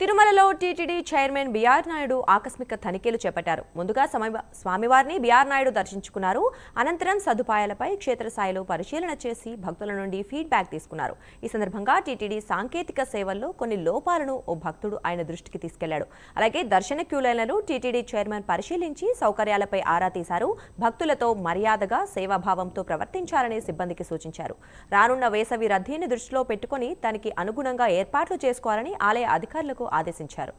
తిరుమలలో TTD chairman BR Naidu ఆకస్మిక తనిఖీలు చేపట్టారు. ముందుగా స్వామివారిని బీఆర్ నాయుడు దర్శించుకున్నారు. అనంతరం సదుపాయాలపై క్షేత్రస్థాయిలో పరిశీలన చేసి భక్తుల నుండి ఫీడ్బ్యాక్ తీసుకున్నారు. ఈ సందర్భంగా టీటీడీ సాంకేతిక సేవల్లో కొన్ని లోపాలను ఓ భక్తుడు ఆయన దృష్టికి తీసుకెళ్లాడు. అలాగే దర్శన క్యూలైన్లను టీటీడీ చైర్మన్ పరిశీలించి సౌకర్యాలపై ఆరా తీశారు. భక్తులతో మర్యాదగా సేవాభావంతో ప్రవర్తించాలని సిబ్బందికి సూచించారు. రానున్న వేసవి రద్దీని దృష్టిలో పెట్టుకుని దానికి అనుగుణంగా ఏర్పాట్లు చేసుకోవాలని ఆలయ అధికారులకు ఆదేశించారు.